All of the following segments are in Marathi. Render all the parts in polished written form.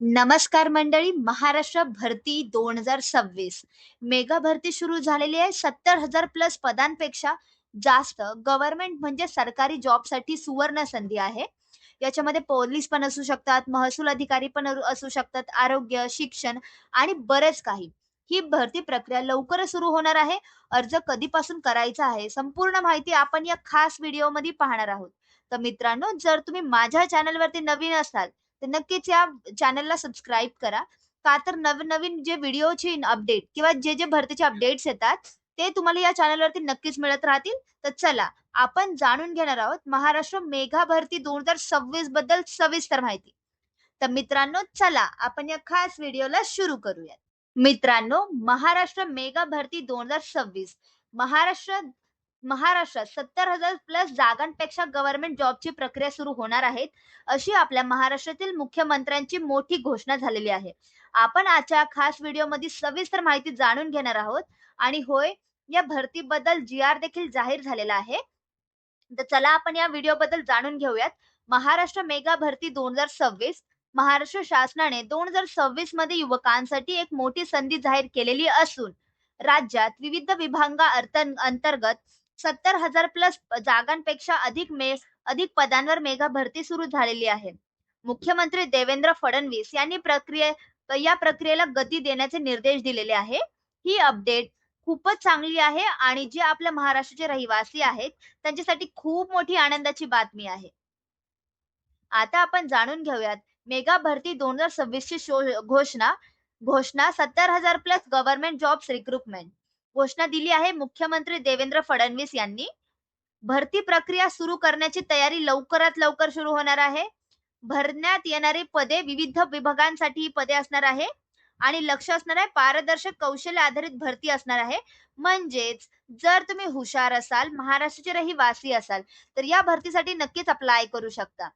नमस्कार मंडळी. महाराष्ट्र भरती 2026 मेगा भरती सुरू झालेली आहे. 70,000 प्लस पदांपेक्षा जास्त गव्हर्नमेंट म्हणजे सरकारी जॉबसाठी सुवर्ण संधी आहे. याच्यामध्ये पोलीस पण असू शकतात, महसूल अधिकारी पण असू शकतात, आरोग्य, शिक्षण आणि बरेच काही. ही भरती प्रक्रिया लवकरच सुरू होणार आहे. अर्ज कधीपासून करायचा आहे, संपूर्ण माहिती आपण या खास व्हिडिओमध्ये पाहणार आहोत. तर मित्रांनो, जर तुम्ही माझ्या चॅनलवरती नवीन असाल तर नक्कीच या चॅनलला सबस्क्राईब करा. का तर नवीन-नवीन जे व्हिडिओची अपडेट किंवा जे भरतीचे अपडेट्स येतात, ते तुम्हाला या चॅनलवरती नक्कीच मिळत राहतील. तर चला, आपण जाणून घेणार आहोत महाराष्ट्र मेघा भरती 2026 बद्दल सविस्तर माहिती. तर मित्रांनो, चला आपण या खास व्हिडिओला सुरू करूयात. मित्रांनो, महाराष्ट्र मेगा भरती 2026 महाराष्ट्र महाराष्ट्रात 70,000 प्लस जागांपेक्षा गव्हर्नमेंट जॉबची प्रक्रिया सुरू होणार आहेत, अशी आपल्या महाराष्ट्रातील मुख्यमंत्र्यांची मोठी घोषणा झालेली आहे. आपण आजच्या खास व्हिडिओमध्ये सविस्तर माहिती जाणून घेणार आहोत. आणि होय, या भरतीबद्दल जी-आर देखील जाहीर झालेला आहे. तर चला आपण या व्हिडिओबद्दल जाणून घेऊयात. महाराष्ट्र मेगा भरती 2026 महाराष्ट्र शासनाने 2026 मध्ये युवकांसाठी एक मोठी संधी जाहीर केलेली असून राज्यात विविध अंतर्गत 70,000 प्लस जागांपेक्षा अधिक पदांवर मेगा भरती सुरू झालेली आहे. मुख्यमंत्री देवेंद्र फडणवीस यांनी या प्रक्रियेला गती देण्याचे निर्देश दिलेले आहे. ही अपडेट खूपच चांगली आहे आणि जे आपल्या महाराष्ट्राचे रहिवासी आहेत त्यांच्यासाठी खूप मोठी आनंदाची बातमी आहे. आता आपण जाणून घेऊयात मेगा भरती 2026 ची घोषणा. घोषणा 70,000 प्लस गव्हर्नमेंट जॉब्स रिक्रुटमेंट घोषणा दिली आहे मुख्यमंत्री देवेंद्र फडणवीस यांनी. भरती प्रक्रिया सुरू करण्याची तयारी लवकरात लवकर सुरू होणार आहे. भरण्यात येणारी पदे विविध विभागांसाठी ही पदे असणार आहे आणि लक्ष असणार आहे पारदर्शक कौशल्य आधारित भरती असणार आहे. म्हणजेच जर तुम्ही हुशार असाल, महाराष्ट्राचे रहिवासी असाल, तर या भरतीसाठी नक्कीच अप्लाय करू शकता.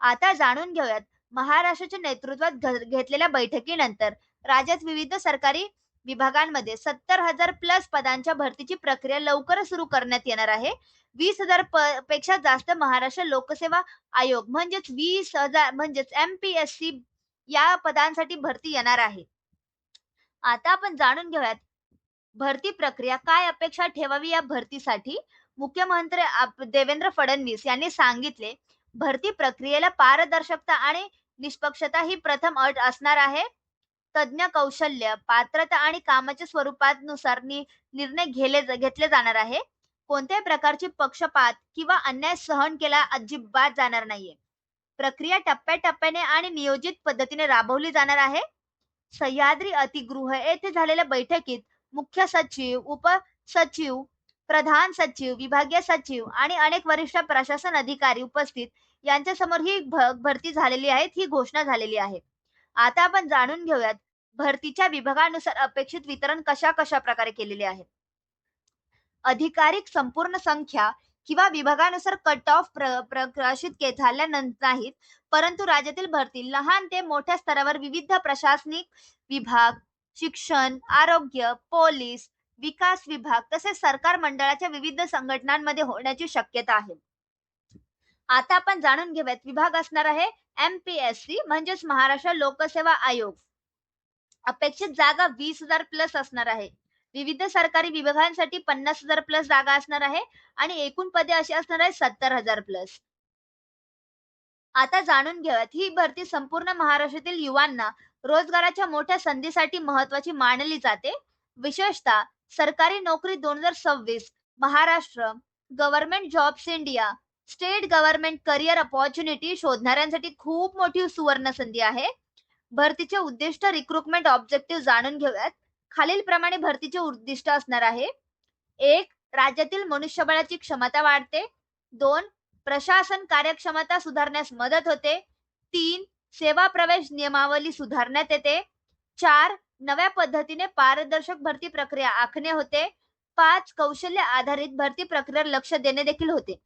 आता जाणून घेऊयात महाराष्ट्राच्या नेतृत्वात घेतलेल्या बैठकीनंतर राज्यात विविध सरकारी विभागांमध्ये 70,000 प्लस पदांच्या भरतीची प्रक्रिया लवकरच सुरू करण्यात येणार आहे. 20,000 पेक्षा जास्त महाराष्ट्र लोकसेवा आयोग म्हणजेच 20,000 म्हणजेच MPSC या पदांसाठी भरती येणार आहे. आता आपण जाणून घेऊयात भरती प्रक्रिया काय अपेक्षा ठेवावी या भरतीसाठी. मुख्यमंत्री देवेंद्र फडणवीस यांनी सांगितले, भरती प्रक्रियेला पारदर्शकता आणि निष्पक्षता ही प्रथम अट असणार आहे. तज्ञ कौशल्य, पात्रता आणि कामाच्या स्वरूपानुसार निर्णय घेतले जाणार आहे. कोणत्याही प्रकारची पक्षपात किंवा अन्याय सहन केला अजिबात जाणार नाहीये. प्रक्रिया टप्प्याटप्प्याने आणि नियोजित पद्धतीने राबवली जाणार आहे. सह्याद्री अतिगृह येथे झालेल्या बैठकीत मुख्य सचिव, उपसचिव, प्रधान सचिव, विभागीय सचिव आणि अनेक वरिष्ठ प्रशासन अधिकारी उपस्थित यांच्या समोर ही भरती झालेली आहे, ही घोषणा झालेली आहे. आता आपण जाणून घेऊयात भरतीच्या विभागानुसार अपेक्षित वितरण कशा कशा प्रकारे केलेले आहे. अधिकारिक संपूर्ण संख्या किंवा विभागानुसार कट ऑफ प्रकाशित झाल्या नाहीत, परंतु राज्यातील भरती लहान ते मोठ्या स्तरावर विविध प्रशासनिक विभाग, शिक्षण, आरोग्य, पोलीस, विकास विभाग तसेच सरकार मंडळाच्या विविध संघटनांमध्ये होण्याची शक्यता आहे. आता आपण जाणून घेऊयात विभाग असणार आहे MPSC म्हणजेच महाराष्ट्र लोकसेवा आयोग. अपेक्षित जागा 20,000 प्लस असणार आहे. विविध सरकारी विभागांसाठी 50,000 प्लस जागा असणार आहे आणि एकूण पदे अशी असणार आहे 70,000 प्लस. आता जाणून घेऊयात ही भरती संपूर्ण महाराष्ट्रातील युवांना रोजगाराच्या मोठ्या संधीसाठी महत्वाची मानली जाते. विशेषतः सरकारी नोकरी 2026 Maharashtra government jobs India state government career opportunity शोधणाऱ्यांसाठी खूप मोठी सुवर्ण संधी आहे. भरतीचे उद्दिष्ट रिक्रुटमेंट ऑब्जेक्टिव्ह जाणून घेऊयात. खालील प्रमाणे भरतीचे उद्दिष्ट असणार आहे. 1. राज्यातील मनुष्यबळाची क्षमता वाढते. 2. प्रशासन कार्यक्षमता सुधारण्यास मदत होते. 3. सेवा प्रवेश नियमावली सुधारण्यात येते. 4. नव्या पद्धतीने पारदर्शक भरती प्रक्रिया आखणे होते. 5. कौशल्य आधारित भरती प्रक्रियेवर लक्ष देणे देखील होते.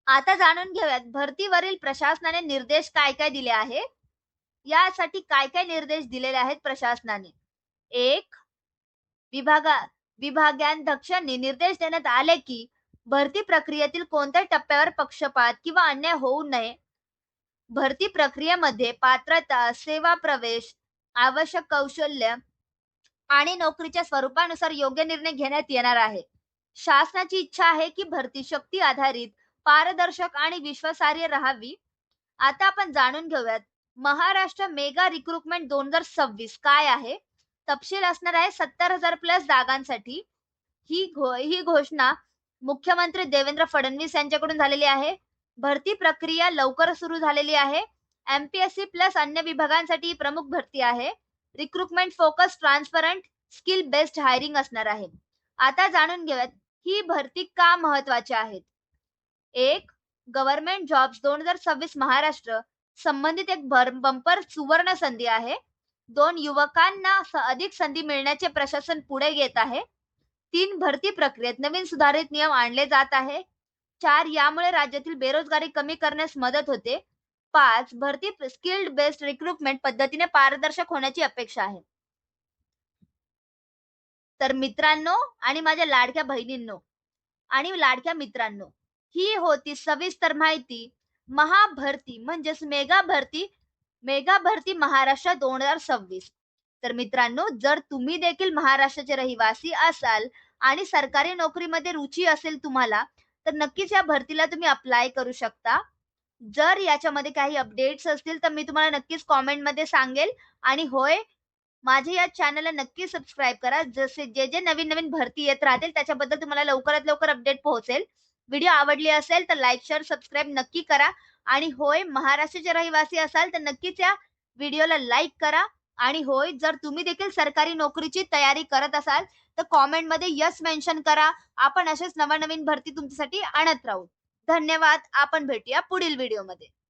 आता जाणून घेऊयात भरतीवरील प्रशासनाने निर्देश काय काय दिले आहे. यासाठी काय काय निर्देश दिलेले आहेत प्रशासनाने. 1. विभागाध्यक्षांनी निर्देश देण्यात आले की भरती प्रक्रियेतील कोणत्याही टप्प्यावर पक्षपात किंवा अन्याय होऊ नये भरती प्रक्रियेमध्ये पात्रता, सेवा प्रवेश, आवश्यक कौशल्य आणि नोकरीच्या स्वरूपानुसार योग्य निर्णय घेण्यात येणार आहे. शासनाची इच्छा आहे की भरती शक्ती आधारित, पारदर्शक आणि विश्वासार्ह राहावी. आता आपण जाणून घेऊयात महाराष्ट्र मेगा रिक्रुटमेंट 2026 काय आहे. तपशील असणार आहे 70,000 प्लस जागांसाठी. ही घोषणा मुख्यमंत्री देवेंद्र फडणवीस यांच्याकडून झालेली आहे. भरती प्रक्रिया लवकर सुरू झालेली आहे. एमपीएससी प्लस अन्य विभागांसाठी ही प्रमुख भरती आहे. Recruitment focus transparent skill based hiring असणार आहे. आता जाणून घेऊयात ही भरती का महत्वाची आहेत. एक, गव्हर्नमेंट जॉब्स 2026 महाराष्ट्र संबंधित एक बंपर सुवर्ण संधी आहे. 2, युवकांना अधिक संधी मिळण्याचे प्रशासन पुढे घेत आहे. 3, भरती प्रक्रियेत नवीन सुधारित नियम आणले जात आहे. 4, यामुळे राज्यातील बेरोजगारी कमी करण्यास मदत होते. 5, भरती स्किल्ड बेस्ड रिक्रुटमेंट पद्धतीने पारदर्शक होण्याची अपेक्षा आहे. तर मित्रांनो आणि माझ्या लाडक्या बहिणींनो आणि लाडक्या मित्रांनो, ही होती सविस्तर माहिती महाभरती म्हणजेच मेगा भरती महाराष्ट्र 2026. तर मित्रांनो, जर तुम्ही देखील महाराष्ट्राचे रहिवासी असाल आणि सरकारी नोकरीमध्ये रुची असेल तुम्हाला, तर नक्कीच या भरतीला तुम्ही अप्लाय करू शकता. जर याच्यामध्ये काही अपडेट्स असतील तर मी तुम्हाला नक्कीच कॉमेंटमध्ये सांगेल. आणि होय, माझ्या या चॅनलला नक्की सबस्क्राईब करा. जसे जे नवीन नवीन भरती येत राहतील त्याच्याबद्दल तुम्हाला लवकरात लवकर अपडेट पोहोचेल. व्हिडिओ आवडली असेल तर लाईक, शेअर, सबस्क्राईब नक्की करा. आणि होय, महाराष्ट्राचे रहिवासी असाल तर नक्कीच या व्हिडिओला लाईक करा. आणि होय, जर तुम्ही देखील सरकारी नोकरीची तयारी करत असाल तर कॉमेंटमध्ये यस मेन्शन करा. आपण असेच नवनवीन भरती तुमच्यासाठी आणत राहू. धन्यवाद. आपण भेटूया पुढील व्हिडिओमध्ये.